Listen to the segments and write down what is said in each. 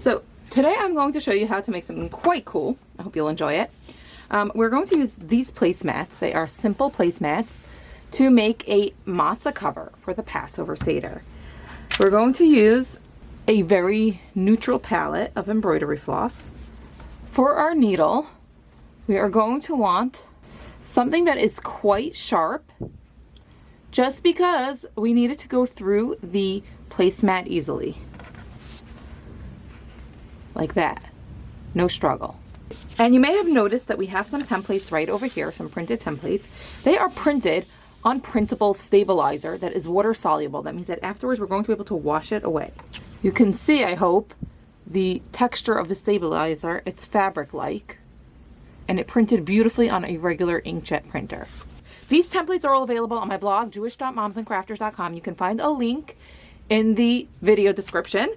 So today I'm going to show you how to make something quite cool. I hope you'll enjoy it. We're going to use these placemats. They are simple placemats to make a matzah cover for the Passover Seder. We're going to use a very neutral palette of embroidery floss. For our needle, we are going to want something that is quite sharp, just because we need it to go through the placemat easily. Like that. No struggle. And you may have noticed that we have some templates right over here, some printed templates. They are printed on printable stabilizer that is water soluble. That means that afterwards we're going to be able to wash it away. You can see, I hope, the texture of the stabilizer. It's fabric-like, and it printed beautifully on a regular inkjet printer. These templates are all available on my blog, jewish.momsandcrafters.com. You can find a link in the video description.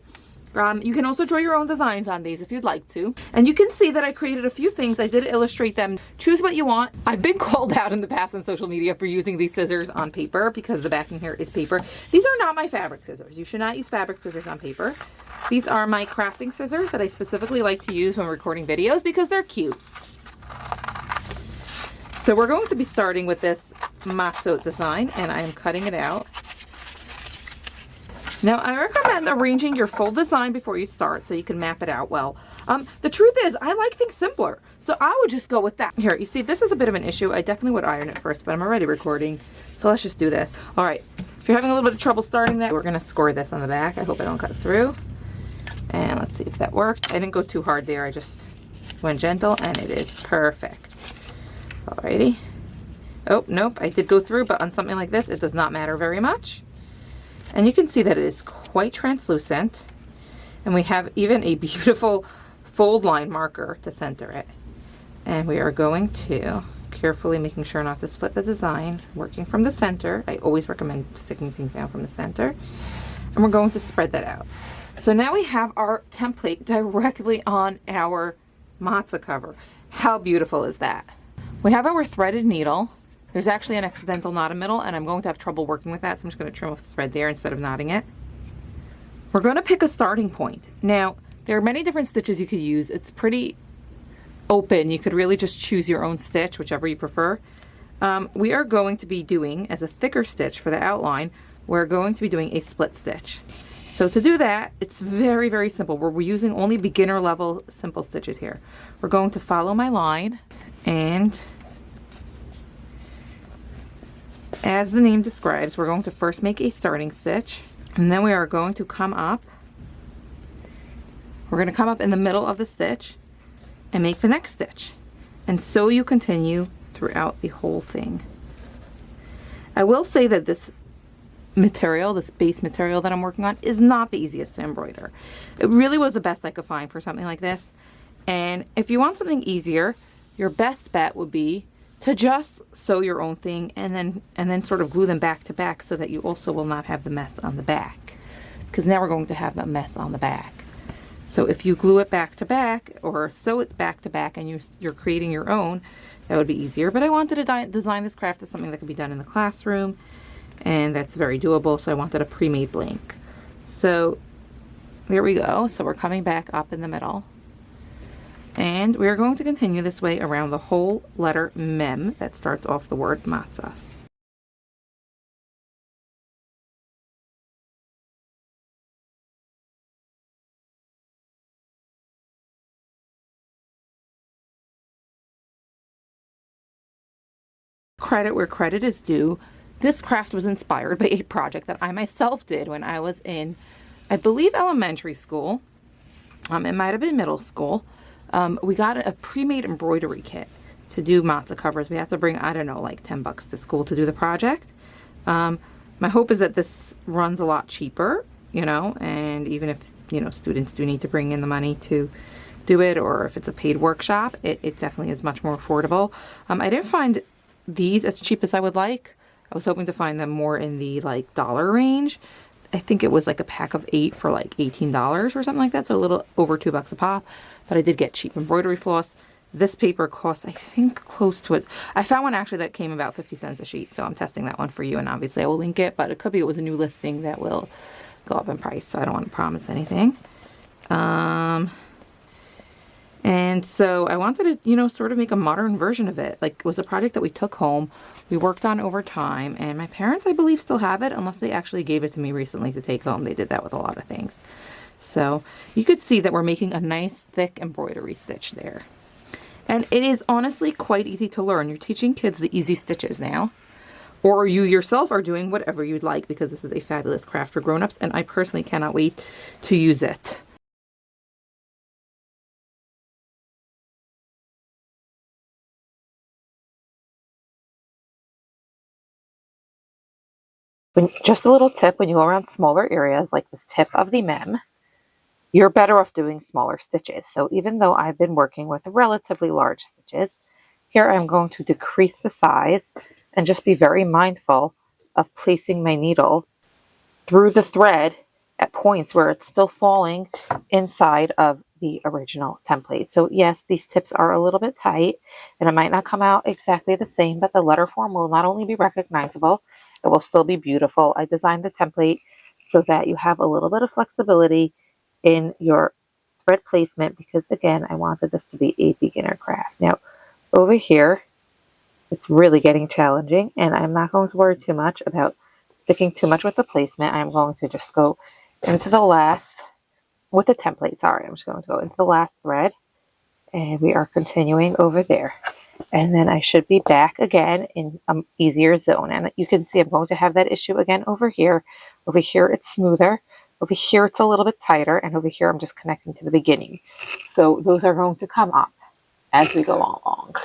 You can also draw your own designs on these if you'd like to. And you can see that I created a few things. I did illustrate them. Choose what you want. I've been called out in the past on social media for using these scissors on paper because the backing here is paper. These are not my fabric scissors. You should not use fabric scissors on paper. These are my crafting scissors that I specifically like to use when recording videos because they're cute. So we're going to be starting with this matzah design, and I'm cutting it out. Now, I recommend arranging your full design before you start so you can map it out well. The truth is, I like things simpler, so I would just go with that. Here, you see, this is a bit of an issue. I definitely would iron it first, but I'm already recording, so let's just do this. All right, if you're having a little bit of trouble starting that, we're going to score this on the back. I hope I don't cut through. And let's see if that worked. I didn't go too hard there. I just went gentle, and it is perfect. Alrighty. Oh, nope, I did go through, but on something like this, it does not matter very much. And you can see that it is quite translucent. And we have even a beautiful fold line marker to center it. And we are going to, carefully making sure not to split the design, working from the center. I always recommend sticking things down from the center. And we're going to spread that out. So now we have our template directly on our matzah cover. How beautiful is that? We have our threaded needle. There's actually an accidental knot in the middle, and I'm going to have trouble working with that, so I'm just going to trim off the thread there instead of knotting it. We're going to pick a starting point. Now, there are many different stitches you could use. It's pretty open. You could really just choose your own stitch, whichever you prefer. We are going to be doing, as a thicker stitch for the outline, we're going to be doing a split stitch. So to do that, it's very, very simple. We're using only beginner level simple stitches here. We're going to follow my line, and as the name describes, we're going to first make a starting stitch, and then we are going to come up. We're going to come up in the middle of the stitch and make the next stitch. And so you continue throughout the whole thing. I will say that this material, this base material that I'm working on, is not the easiest to embroider. It really was the best I could find for something like this. And if you want something easier, your best bet would be to just sew your own thing and then sort of glue them back to back so that you also will not have the mess on the back. Because now we're going to have a mess on the back. So if you glue it back to back or sew it back to back and you're creating your own, that would be easier. But I wanted to design this craft as something that could be done in the classroom, and that's very doable, so I wanted a pre-made blank. So there we go. So we're coming back up in the middle. And we're going to continue this way around the whole letter mem that starts off the word matzah. Credit where credit is due. This craft was inspired by a project that I myself did when I was in, I believe, elementary school. It might have been middle school. We got a pre-made embroidery kit to do matzah covers. We have to bring, I don't know, like $10 to school to do the project. My hope is that this runs a lot cheaper, you know, and even if, you know, students do need to bring in the money to do it, or if it's a paid workshop, it definitely is much more affordable. I didn't find these as cheap as I would like. I was hoping to find them more in the like dollar range. I think it was like a pack of 8 for like $18 or something like that, so a little over $2 a pop. But I did get cheap embroidery floss. This paper costs, I think, close to it. I found one actually that came about 50 cents a sheet, so I'm testing that one for you, and obviously I will link it, but it could be it was a new listing that will go up in price, so I don't want to promise anything. And so I wanted to, sort of make a modern version of it. Like, it was a project that we took home, we worked on over time, and my parents, I believe, still have it, unless they actually gave it to me recently to take home. They did that with a lot of things. So you could see that we're making a nice thick embroidery stitch there. And it is honestly quite easy to learn. You're teaching kids the easy stitches now. Or you yourself are doing whatever you'd like, because this is a fabulous craft for grown-ups, and I personally cannot wait to use it. Just a little tip, when you go around smaller areas like this tip of the mem, you're better off doing smaller stitches. So even though I've been working with relatively large stitches, here I'm going to decrease the size and just be very mindful of placing my needle through the thread at points where it's still falling inside of the original template. So yes, these tips are a little bit tight and it might not come out exactly the same, but the letter form will not only be recognizable, it will still be beautiful. I designed the template so that you have a little bit of flexibility in your thread placement, because again, I wanted this to be a beginner craft. Now over here, it's really getting challenging, and I'm not going to worry too much about sticking too much with the placement. I'm going to just go into the last, with the template, sorry, I'm just going to go into the last thread, and we are continuing over there. And then I should be back again in an easier zone. And you can see I'm going to have that issue again over here. Over here it's smoother. Over here it's a little bit tighter. And over here I'm just connecting to the beginning. So those are going to come up as we go along.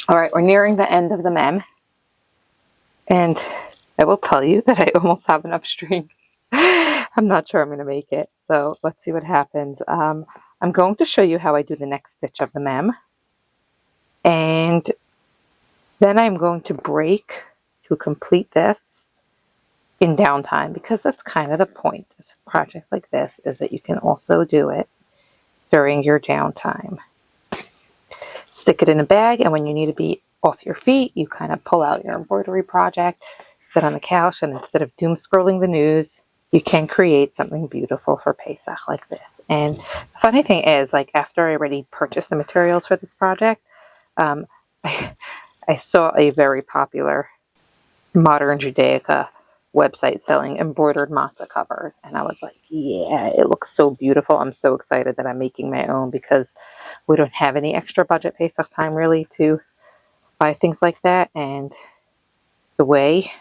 All right, we're nearing the end of the mem. And I will tell you that I almost have enough string. I'm not sure I'm going to make it. So let's see what happens. I'm going to show you how I do the next stitch of the mem. And then I'm going to break to complete this in downtime, because that's kind of the point of a project like this, is that you can also do it during your downtime. Stick it in a bag, and when you need to be off your feet, you kind of pull out your embroidery project, sit on the couch, and instead of doom scrolling the news, you can create something beautiful for Pesach like this. And the funny thing is, like, after I already purchased the materials for this project, I saw a very popular Modern Judaica website selling embroidered matzah covers, and I was like, yeah, it looks so beautiful. I'm so excited that I'm making my own, because we don't have any extra budget Pesach time really to buy things like that. And the way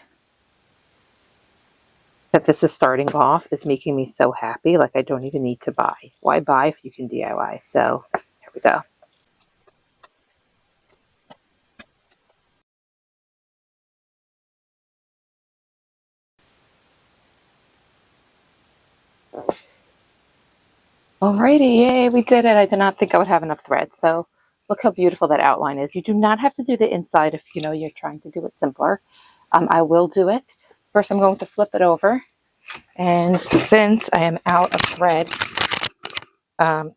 that this is starting off is making me so happy. Like, I don't even need to buy. Why buy if you can DIY? So here we go. Alrighty, yay, we did it. I did not think I would have enough thread. So look how beautiful that outline is. You do not have to do the inside if you're trying to do it simpler. I will do it. First, I'm going to flip it over. And since I am out of thread, I'm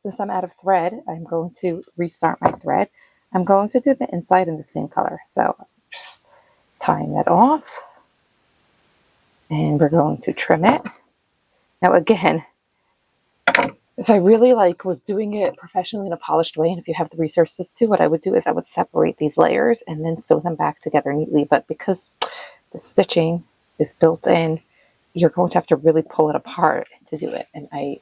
going to restart my thread. I'm going to do the inside in the same color. So just tying that off. And we're going to trim it. Now again, if I really was doing it professionally in a polished way, and if you have the resources to, what I would do is I would separate these layers and then sew them back together neatly. But because the stitching is built in, you're going to have to really pull it apart to do it. And I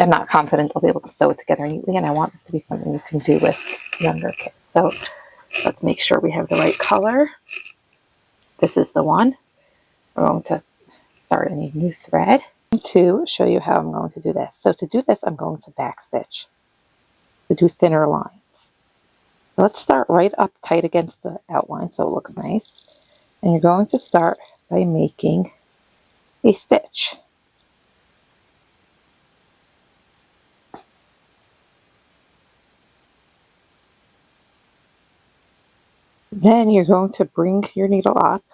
am not confident I'll be able to sew it together neatly, and I want this to be something you can do with younger kids. So let's make sure we have the right color. This is the one. We're going to start a new thread. To show you how I'm going to do this. So to do this, I'm going to backstitch to do thinner lines. Let's start right up tight against the outline so it looks nice. And you're going to start by making a stitch. Then you're going to bring your needle up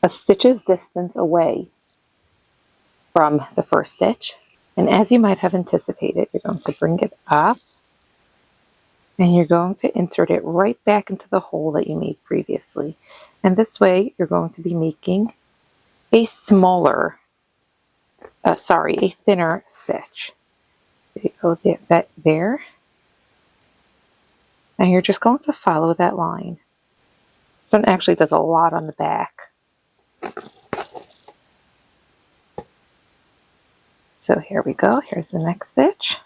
a stitch's distance away from the first stitch. And as you might have anticipated, you're going to bring it up and you're going to insert it right back into the hole that you made previously. And this way you're going to be making a smaller, a thinner stitch. So you go that there. And you're just going to follow that line. This one actually does a lot on the back. So here we go. Here's the next stitch.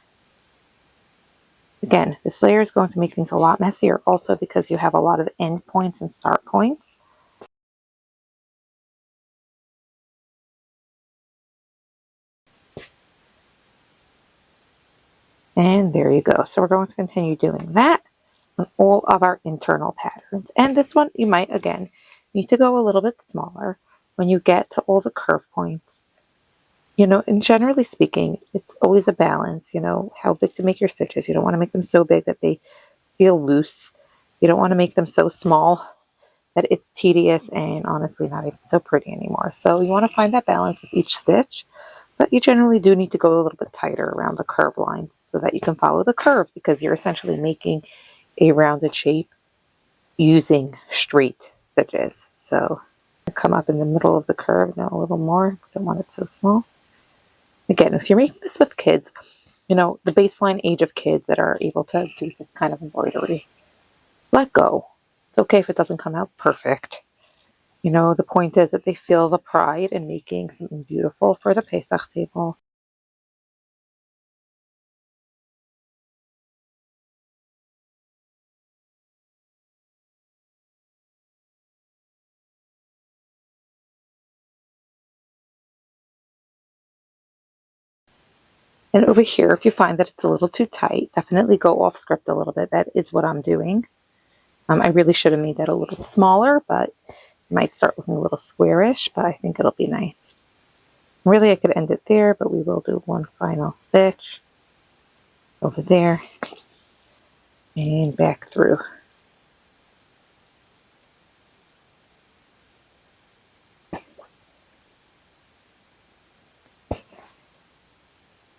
Again, this layer is going to make things a lot messier also because you have a lot of end points and start points. And there you go. So we're going to continue doing that on all of our internal patterns. And this one, you might, again, need to go a little bit smaller when you get to all the curve points. You know, and generally speaking, it's always a balance, you know, how big to make your stitches. You don't want to make them so big that they feel loose. You don't want to make them so small that it's tedious and honestly not even so pretty anymore. So you want to find that balance with each stitch. But you generally do need to go a little bit tighter around the curve lines so that you can follow the curve because you're essentially making a rounded shape using straight stitches. So come up in the middle of the curve now a little more. Don't want it so small. Again, if you're making this with kids, you know, the baseline age of kids that are able to do this kind of embroidery, let go. It's okay if it doesn't come out perfect. You know, the point is that they feel the pride in making something beautiful for the Pesach table. And over here, if you find that it's a little too tight, definitely go off script a little bit. That is what I'm doing. I really should have made that a little smaller, but it might start looking a little squarish, but I think it'll be nice. Really, I could end it there, but we will do one final stitch over there and back through.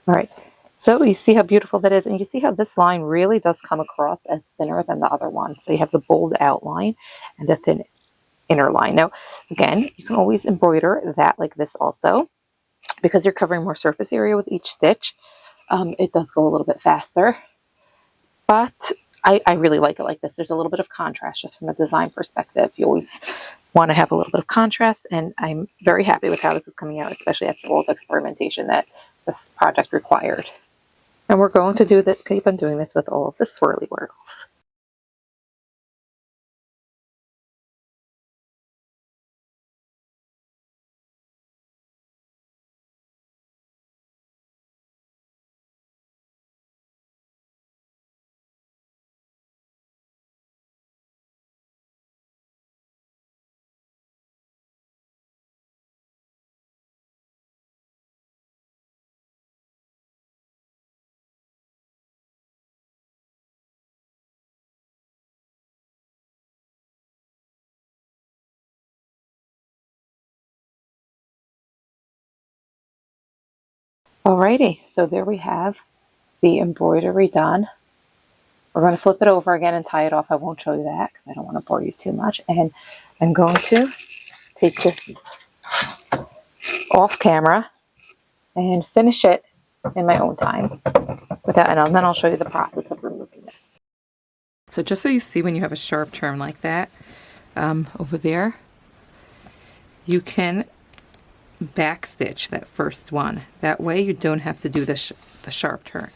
All right, so you see how beautiful that is, and you see how this line really does come across as thinner than the other one. So you have the bold outline and the thin inner line. Now, again, you can always embroider that like this also, because you're covering more surface area with each stitch. It does go a little bit faster, but I really like it like this. There's a little bit of contrast just from a design perspective. You always want to have a little bit of contrast, and I'm very happy with how this is coming out, especially after all the experimentation that this project required. And we're going to do this, keep on doing this with all of the swirly whirls. Alrighty, so there we have the embroidery done. We're going to flip it over again and tie it off. I won't show you that because I don't want to bore you too much. And I'm going to take this off camera and finish it in my own time. And then I'll show you the process of removing this. So just so you see when you have a sharp turn like that, over there, you can backstitch that first one. That way you don't have to do the sharp turn.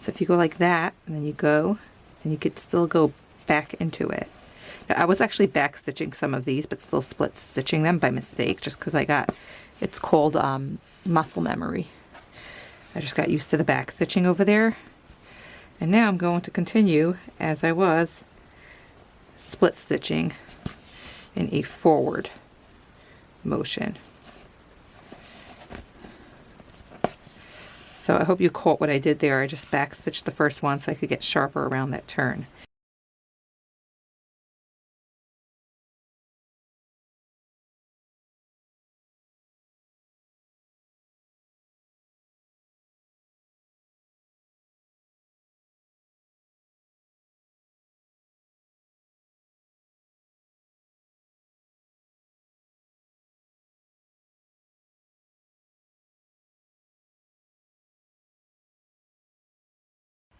So if you go like that, and then you go, and you could still go back into it. Now, I was actually backstitching some of these, but still split stitching them by mistake, just because it's called muscle memory. I just got used to the backstitching over there. And now I'm going to continue as I was split stitching in a forward motion. So I hope you caught what I did there. I just back stitched the first one so I could get sharper around that turn.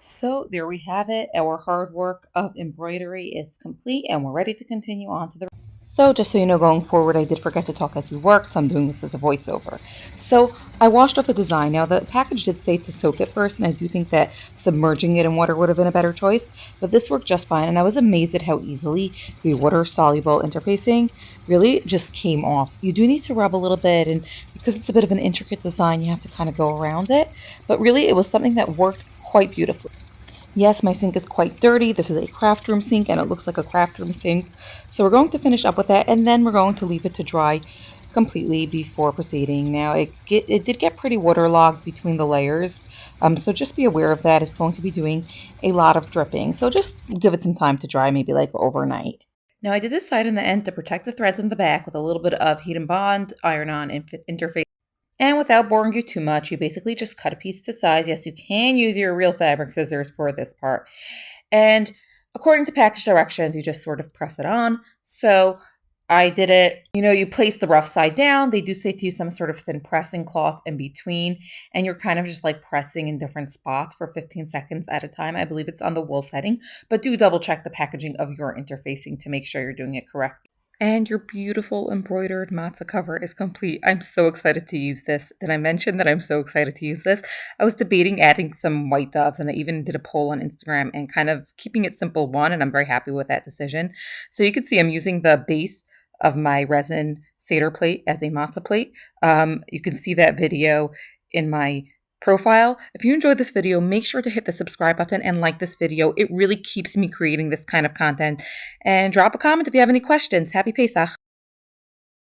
So there we have it. Our hard work of embroidery is complete and we're ready to continue on to the... So just so you know, going forward, I did forget to talk as we worked, so I'm doing this as a voiceover. So I washed off the design. Now the package did say to soak it first, and I do think that submerging it in water would have been a better choice, but this worked just fine, and I was amazed at how easily the water-soluble interfacing really just came off. You do need to rub a little bit, and because it's a bit of an intricate design, you have to kind of go around it, but really it was something that worked quite beautifully. Yes, my sink is quite dirty. This is a craft room sink and it looks like a craft room sink. So we're going to finish up with that and then we're going to leave it to dry completely before proceeding. Now it did get pretty waterlogged between the layers. So just be aware of that. It's going to be doing a lot of dripping. So just give it some time to dry, maybe like overnight. Now I did this side and the end to protect the threads in the back with a little bit of heat and bond iron-on interface. And without boring you too much, you basically just cut a piece to size. Yes, you can use your real fabric scissors for this part. And according to package directions, you just sort of press it on. So I did it, you place the rough side down. They do say to use some sort of thin pressing cloth in between. And you're kind of just like pressing in different spots for 15 seconds at a time. I believe it's on the wool setting. But do double check the packaging of your interfacing to make sure you're doing it correctly. And your beautiful embroidered matzah cover is complete. I'm so excited to use this. Did I mention that I'm so excited to use this? I was debating adding some white doves, and I even did a poll on Instagram and kind of keeping it simple one, and I'm very happy with that decision. So you can see I'm using the base of my resin Seder plate as a matzah plate. You can see that video in my profile. If you enjoyed this video, make sure to hit the subscribe button and like this video. It really keeps me creating this kind of content. And drop a comment if you have any questions. Happy Pesach.